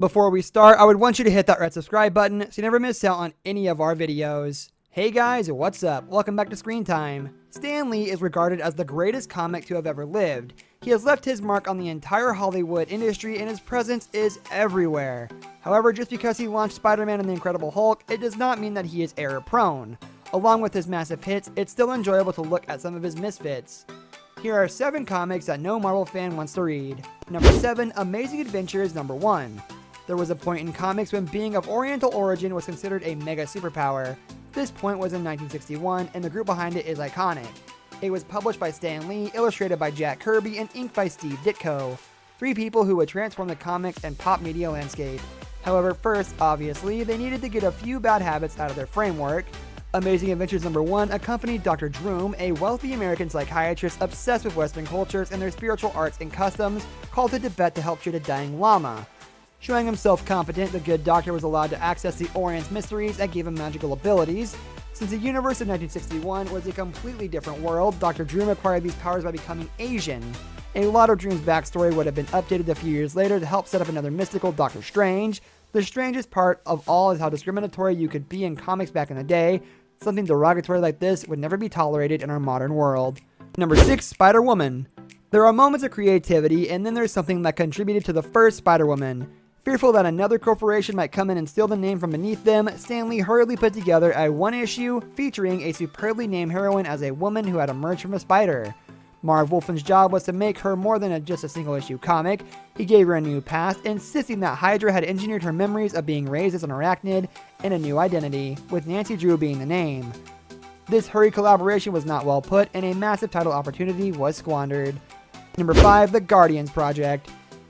Before we start, I would want you to hit that red subscribe button so you never miss out on any of our videos. Hey guys, what's up? Welcome back to Screen Time. Stan Lee is regarded as the greatest comic to have ever lived. He has left his mark on the entire Hollywood industry and his presence is everywhere. However, just because he launched Spider-Man and the Incredible Hulk, it does not mean that he is error-prone. Along with his massive hits, it's still enjoyable to look at some of his misfits. Here are 7 comics that no Marvel fan wants to read. Number 7, Amazing Adventures number 1. There was a point in comics when being of Oriental origin was considered a mega superpower. This point was in 1961, and the group behind it is iconic. It was published by Stan Lee, illustrated by Jack Kirby, and inked by Steve Ditko. 3 people who would transform the comics and pop media landscape. However, first, obviously, they needed to get a few bad habits out of their framework. Amazing Adventures number 1 accompanied Dr. Droom, a wealthy American psychiatrist obsessed with Western cultures and their spiritual arts and customs, called to Tibet to help treat a dying lama. Showing himself competent, the good doctor was allowed to access the Orient's mysteries and gave him magical abilities. Since the universe of 1961 was a completely different world, Dr. Droom acquired these powers by becoming Asian. A lot of Droom's backstory would have been updated a few years later to help set up another mystical Doctor Strange. The strangest part of all is how discriminatory you could be in comics back in the day. Something derogatory like this would never be tolerated in our modern world. Number 6, Spider-Woman. There are moments of creativity, and then there's something that contributed to the first Spider-Woman. Fearful that another corporation might come in and steal the name from beneath them, Stan Lee hurriedly put together a one-issue featuring a superbly named heroine as a woman who had emerged from a spider. Marv Wolfman's job was to make her more than just a single-issue comic. He gave her a new past, insisting that Hydra had engineered her memories of being raised as an arachnid and a new identity, with Nancy Drew being the name. This hurried collaboration was not well put, and a massive title opportunity was squandered. Number 5, The Guardians Project.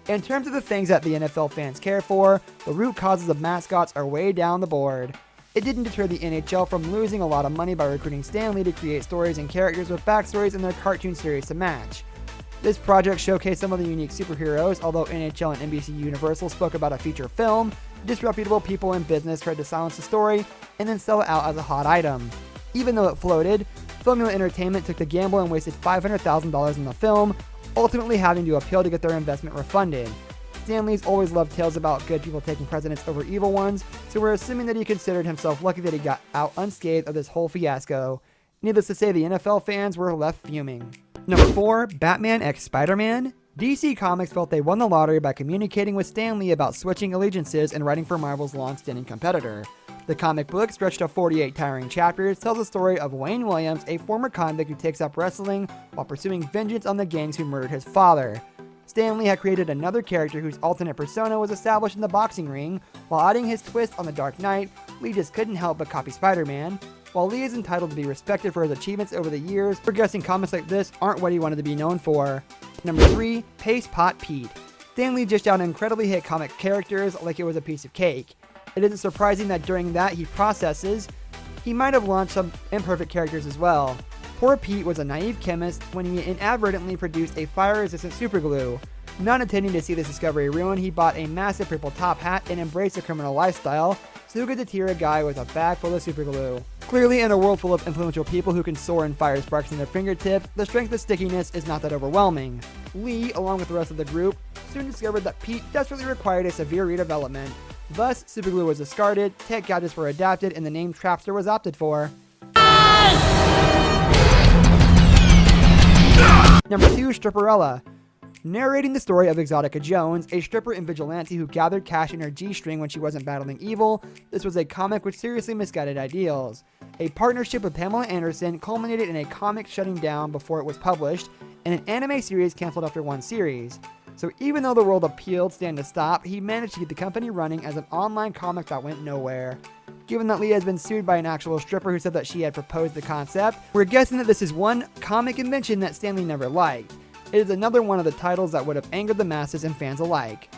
In terms of the things that the NFL fans care for, the root causes of mascots are way down the board. It didn't deter the NHL from losing a lot of money by recruiting Stan Lee to create stories and characters with backstories in their cartoon series to match. This project showcased some of the unique superheroes, although NHL and NBC Universal spoke about a feature film. Disreputable people in business tried to silence the story and then sell it out as a hot item. Even though it floated, Formula Entertainment took the gamble and wasted $500,000 in the film, ultimately having to appeal to get their investment refunded. Stan Lee's always loved tales about good people taking precedence over evil ones, so we're assuming that he considered himself lucky that he got out unscathed of this whole fiasco. Needless to say, the NFL fans were left fuming. Number 4, Batman x Spider-Man. DC Comics felt they won the lottery by communicating with Stan Lee about switching allegiances and writing for Marvel's long-standing competitor. The comic book, stretched to 48 tiring chapters, tells the story of Wayne Williams, a former convict who takes up wrestling while pursuing vengeance on the gangs who murdered his father. Stan Lee had created another character whose alternate persona was established in the boxing ring. While adding his twist on the Dark Knight, Lee just couldn't help but copy Spider-Man. While Lee is entitled to be respected for his achievements over the years, progressing comics like this aren't what he wanted to be known for. Number 3, Paste Pot Pete. Stan Lee dished out incredibly hit comic characters like it was a piece of cake. It isn't surprising that during that he might have launched some imperfect characters as well. Poor Pete was a naive chemist when he inadvertently produced a fire-resistant superglue. Not intending to see this discovery ruined, he bought a massive purple top hat and embraced a criminal lifestyle, so who could deter a guy with a bag full of superglue? Clearly, in a world full of influential people who can soar and fire sparks in their fingertips, the strength of stickiness is not that overwhelming. Lee, along with the rest of the group, soon discovered that Pete desperately required a severe redevelopment. Thus, superglue was discarded, tech gadgets were adapted, and the name Trapster was opted for. Number 2, Stripperella. Narrating the story of Exotica Jones, a stripper and vigilante who gathered cash in her G-string when she wasn't battling evil, this was a comic with seriously misguided ideals. A partnership with Pamela Anderson culminated in a comic shutting down before it was published, and an anime series canceled after one series. So even though the world appealed Stan to stop, he managed to keep the company running as an online comic that went nowhere. Given that Lee has been sued by an actual stripper who said that she had proposed the concept, we're guessing that this is one comic invention that Stan Lee never liked. It is another one of the titles that would have angered the masses and fans alike.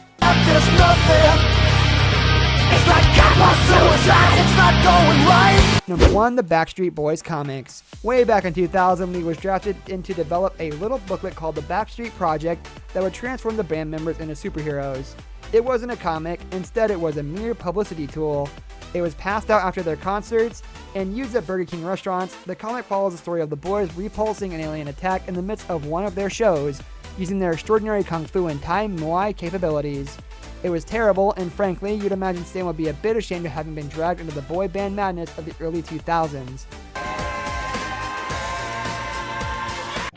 Number 1, The Backstreet Boys Comics. Way back in 2000, Lee was drafted in to develop a little booklet called The Backstreet Project that would transform the band members into superheroes. It wasn't a comic, instead it was a mere publicity tool. It was passed out after their concerts and used at Burger King restaurants. The comic follows the story of the boys repulsing an alien attack in the midst of one of their shows, using their extraordinary kung fu and Thai Muay capabilities. It was terrible, and frankly, you'd imagine Stan would be a bit ashamed of having been dragged into the boy band madness of the early 2000s.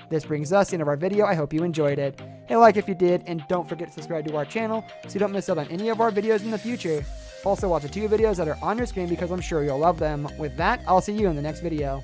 This brings us to the end of our video. I hope you enjoyed it. Hit a like if you did, and don't forget to subscribe to our channel so you don't miss out on any of our videos in the future. Also, watch the 2 videos that are on your screen because I'm sure you'll love them. With that, I'll see you in the next video.